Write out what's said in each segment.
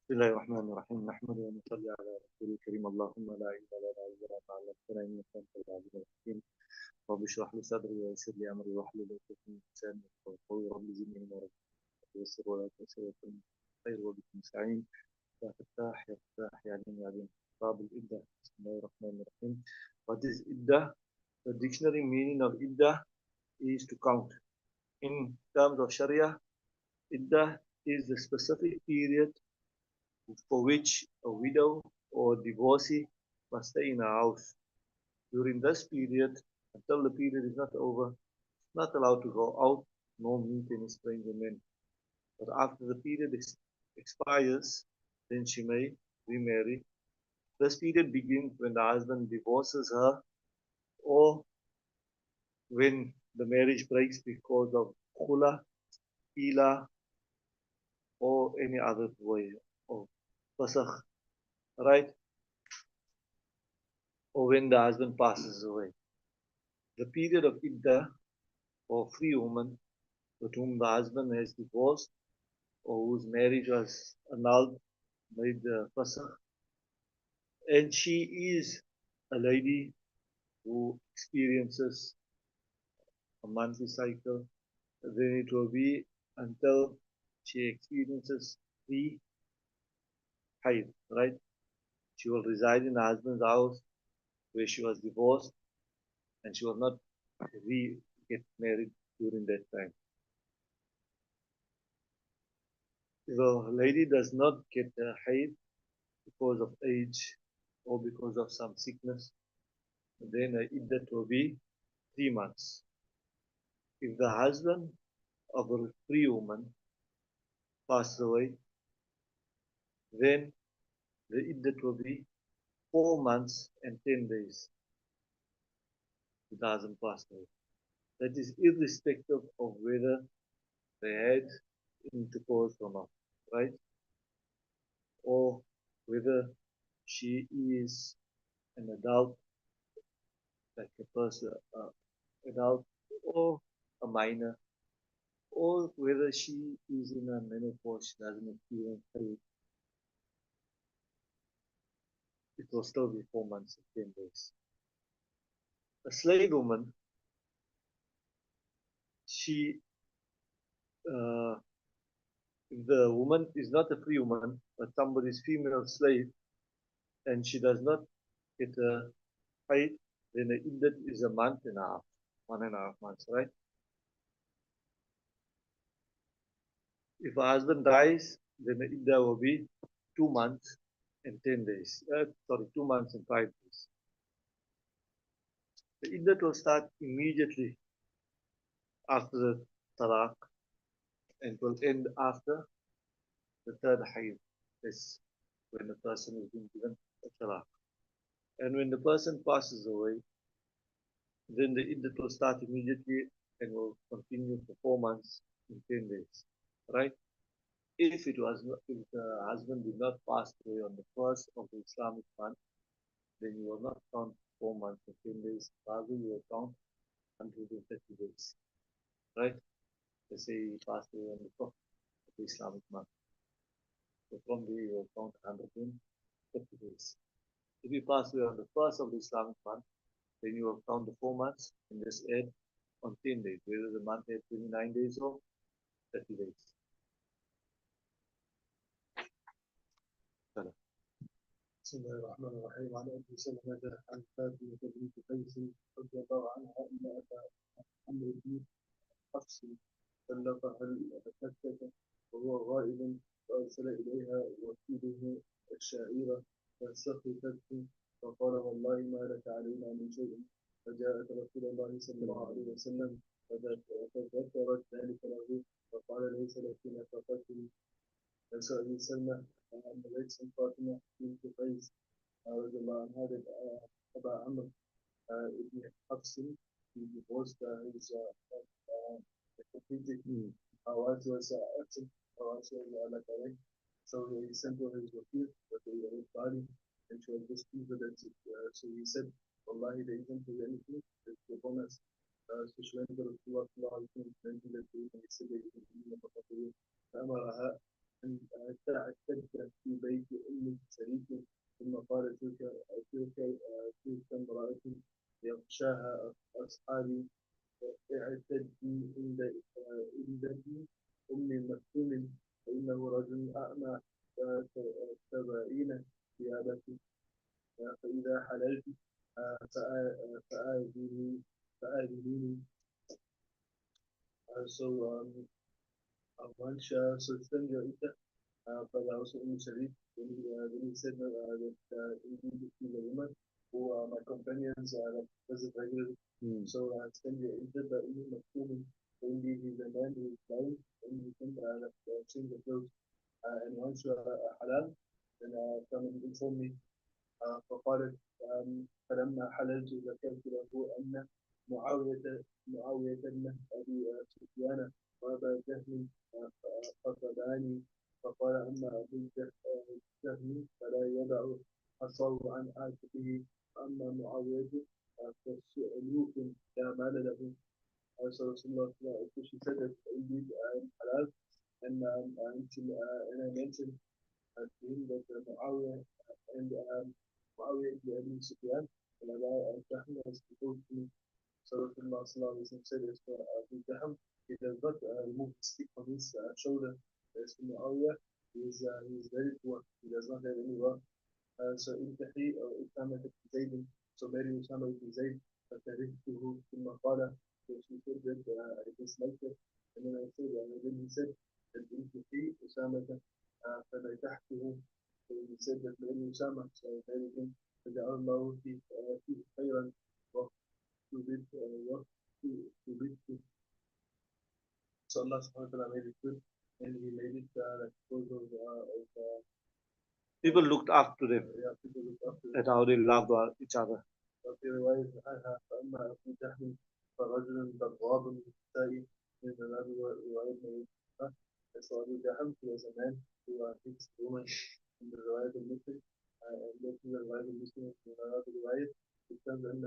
بسم الله الرحمن الرحيم نحمد ونصلي على رسول الكريم اللهم لا علم لنا إلا ما علمتنا إنك أنت العليم الحكيم رب اشرح لي صدري ويسر لي أمري واحلل عقدة من لساني يفقهوا قولي رب زدني علما ورب يسر ولا تؤثر وكن خير وبك نستعين يا فتاح يا فتاح يا عليم يا عليم باب الإدة بسم الله الرحمن الرحيم. What is iddah? The dictionary meaning of iddah is to count. In terms of Sharia, iddah is the specific period for which a widow or divorcee must stay in a house. During this period, until the period is not over, not allowed to go out nor meet any stranger men. But after the period expires, then she may remarry. This period begins when the husband divorces her or when the marriage breaks because of khula, ila, or any other way of fasakh, right? Or when the husband passes away. The period of iddah or free woman with whom the husband has divorced or whose marriage was annulled by the fasakh, and she is a lady who experiences a monthly cycle, then it will be until she experiences free haid, right? She will reside in her husband's house where she was divorced and she will not get married during that time. If a lady does not get a haid because of age or because of some sickness, then her iddat will be 3 months. If the husband of a free woman passes away, then the iddat will be 4 months and 10 days. If the husband passed away. That is irrespective of whether they had intercourse or not, right? Or whether she is an adult, like a person, adult, or a minor, or whether she is in a menopause, she doesn't experience pain, it will still be 4 months and 10 days. A slave woman, she, if the woman is not a free woman, but somebody's female slave, and she does not get a height, then the iddat is a month and a half, 1.5 months, right? If a husband dies, then the iddah will be 2 months and 10 days. 2 months and 5 days. The iddah will start immediately after the talaq and will end after the third hayd. That's when the person is being given a talaq. And when the person passes away, then the iddah will start immediately and will continue for 4 months and 10 days. Right? If if the husband did not pass away on the first of the Islamic month, then you will not count 4 months or 10 days. Rather, you will count 130 days. Right? Let's say he passed away on the 1st of the Islamic month. So from there, you will count 130 days. If you pass away on the first of the Islamic month, then you will count the 4 months and just add on 10 days, whether the month had 29 days or 30 days. بسم الله الرحمن الرحيم. عن ابي سلمة عن فاطمة بنت قيس رضي الله عنها ان ابا عمرو بن حفص طلقها البتة وهو غائب فارسل اليها وكيله الشعير فسخطته فقال والله ما لك علينا من شيء فجاءت رسول الله صلى الله عليه وسلم فذكرت ذلك له فقال ليس لك نفقة. يسأل أبي سلمى عن ليس فاطمة بنت قيس رضي الله عنها أبا عمرو ibn Hafsin, he divorced his completed what was absent, so he sent her his wakil, but they were body, and she was disputed, and so he said, Wallahi, they didn't do anything, it's upon us. So she went to Rasulullah, and he said, they didn't do anything. أن تعتد في بيت أم شريك ثم قال تلك امرأة يغشاها أصحابي اعتدي عند أم مكتوم فإنه رجل أعمى تبعين ثيابك فإذا حللت فآذني فآذنيني. So once so extend your iddah, but also in Shareef when he said that indeed he's a woman who my companions like visit regularly. So extend your iddah, but in indeed he's a man who is blind and he can change the clothes. And once you are halal, then come and inform me. فقالت فلما حللت ذكرت له أن معاوية بن أبي سفيان وأبا جهل خطباني فقال أما أبو جهل فلا يدع حصاه عن عاتقه أما معاوية فسألوك لا مال له. So Rasulullah she said that indeed I am halal and I mentioned to him that Muawiyah and Muawiyah ibn Abi Sufyan and Abu Jahl has proposed to me. So Rasulullah sallallahu alayhi wa sallam said as for Abu Jahl, he does not remove the stick from his shoulder. As for Muawiyah, he is very poor. He does not have any wealth. So انتحي أسامة بن زيد. So marry Usama ibn Zayd. فكرهته ثم قال, so she said that I disliked it. And then I said, and then he said that انتحي أسامة فنكحته. So he said that marry Usama. So I married him. فجعل الله فيه خيرا وكتبت. So Allah subhanahu wa ta'ala made it good. And he made it like because of people looked up to them people looked up to at how they loved each other. وفي رواية عنها فأما أبو جهل فرجل ضراب النساء من رواية ابن So Abu Jahl was a man who hits women in the riwayat of Muslim, and this is the riwayat of Muslim in another riwayat. It says أن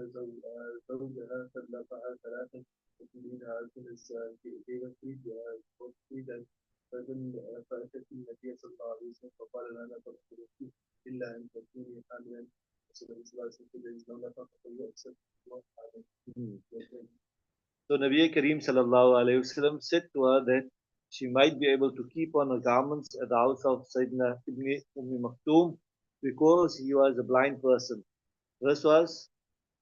زوجها طلقها ثلاثا وكلها gave a free that فأتت النبي صلى الله عليه وسلم فقال لها لا تدخلي إلا أن تكوني حاملا. So the Islam said there is no nafaqah for you except one hamil. So Nabi Kareem sallallahu alayhi wasallam said to her that she might be able to keep on her garments at the house of Sayyidina Ibn Maktoum because he was a blind person. This was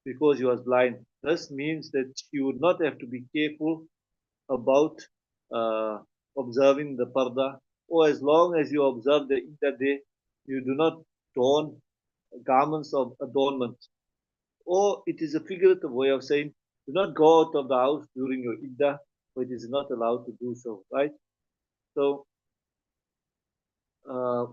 because he was blind. This means that she would not have to be careful about observing the parda, or as long as you observe the Iddah day, you do not don garments of adornment. Or it is a figurative way of saying, do not go out of the house during your Iddah, but it is not allowed to do so, right? So,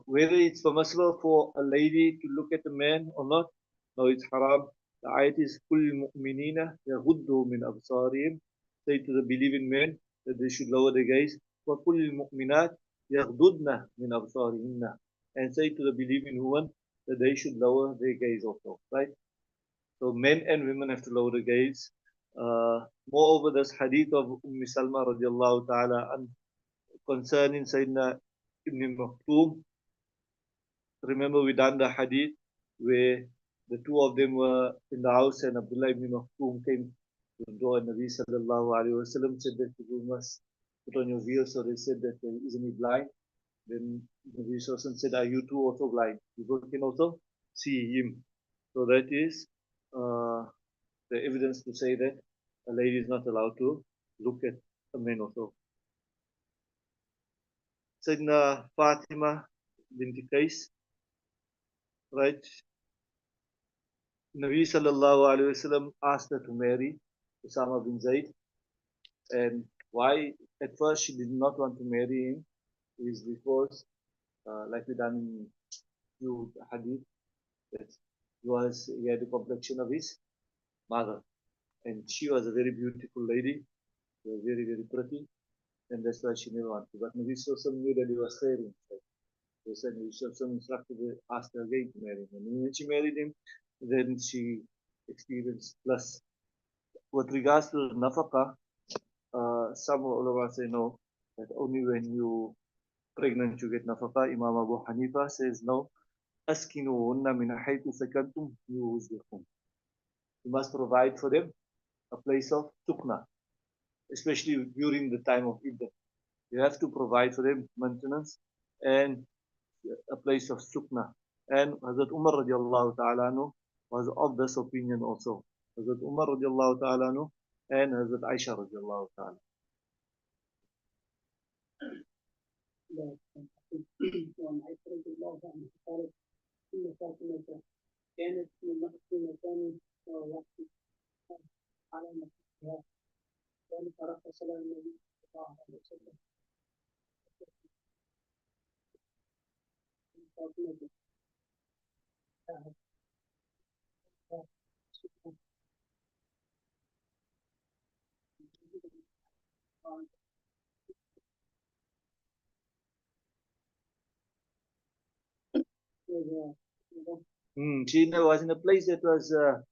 whether it's permissible for a lady to look at a man or not, no, it's haram. The ayat is كل المؤمنين يغضوا من أبصارهم. Say to the believing men that they should lower their gaze. وكل المؤمنات يغضضن من أبصارهن. And say to the believing women that they should lower their gaze also, right? So men and women have to lower the gaze. Moreover, this hadith of Salma radiallahu ta'ala concerning Sayyidina Ibn Maktoum. Remember we done the hadith where the two of them were in the house and Abdullah ibn Maktoum came to the door and Nabi sallallahu alayhi wa sallam said that you must put on your veil. So they said that isn't he blind? Then Nabi sallallahu alayhi wa sallam said, are you two also blind? You can also see him. So that is the evidence to say that a lady is not allowed to look at a man also. Sayyidina Fatima binti Qais, right? Nabi sallallahu alayhi wasallam asked her to marry Usama bin Zayd, and why at first she did not want to marry him is because, like we done in few hadith, that he had the complexion of his mother, and she was a very beautiful lady, very very pretty, and that's why she never wanted. But Nabi sallallahu alayhi wasallam knew that he was khairin. So said Nabi sallallahu alayhi wasallam instructed her, asked her again to marry him, and when she married him, then she experienced plus. With regards to nafaqah, some ulama say no, that only when you pregnant, you get nafaqah. Imam Abu Hanifa says no. أسكنوهن من حيث سكنتم من وجدكم. You must provide for them a place of sukna, especially during the time of Iddah. You have to provide for them maintenance and a place of sukna. And Hazrat Umar radiallahu ta'ala anhu was of this opinion also. Hazrat Umar radiallahu ta'ala anhu and Hazrat Aisha radiallahu ta'ala. وعن عائشة رضي الله عنها قالت إن فاطمة كانت في مكان وقت على نفسها كان فرق صلى النبي صلى الله عليه وسلم فاطمة She was in a place that was a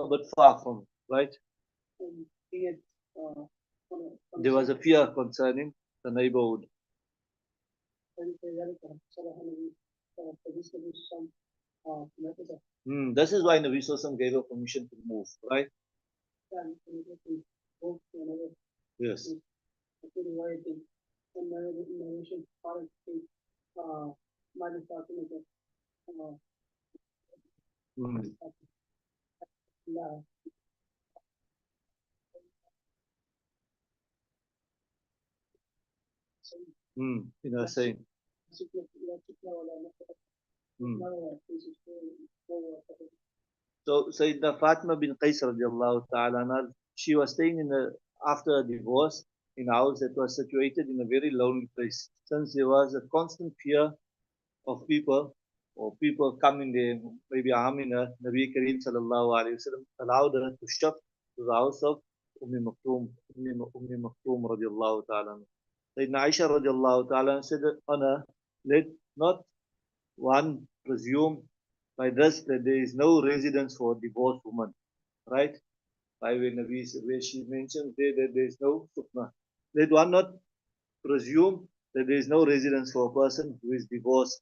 bit far from, right? There was a fear concerning the neighborhood. This is why Nabi Sallallahu gave her permission to move, right? Yes. In her saying. So Sayyidina Fatima bin Qais radiallahu ta'ala anha, she was staying after a divorce in a house that was situated in a very lonely place. Since there was a constant fear of people or people coming there, maybe harming her, Nabi Kareem sallallahu alayhi wa sallam allowed her to shift to the house of Ummi Maktoum radiallahu ta'ala anha. Sayyidina Aisha radiallahu ta'ala said on her, let not one presume by this that there is no residence for a divorced woman, right? By where she mentions there that there is no sukna. Let one not presume that there is no residence for a person who is divorced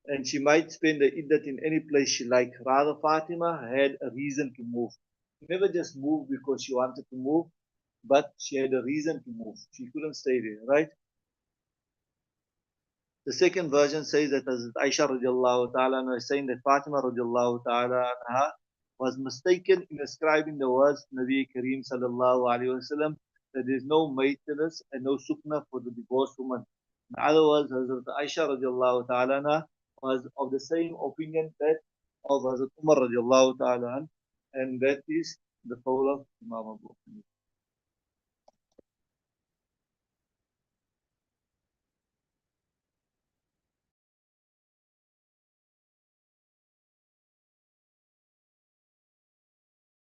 and she might spend the iddat in any place she liked. Rather, Fatima had a reason to move. She never just moved because she wanted to move, but she had a reason to move. She couldn't stay there, right? The second version says that as Aisha radiallahu ta'ala was saying that Fatima radiallahu ta'ala anha was mistaken in ascribing the words to Nabi Kareem sallallahu alayhi wa sallam that there is no maintenance and no sukna for the divorced woman. In other words, Hazrat Aisha radiallahu ta'ala anha was of the same opinion that of Hazrat Umar radiallahu ta'ala anha, and that is the qawl of Imam Abu Hanifa.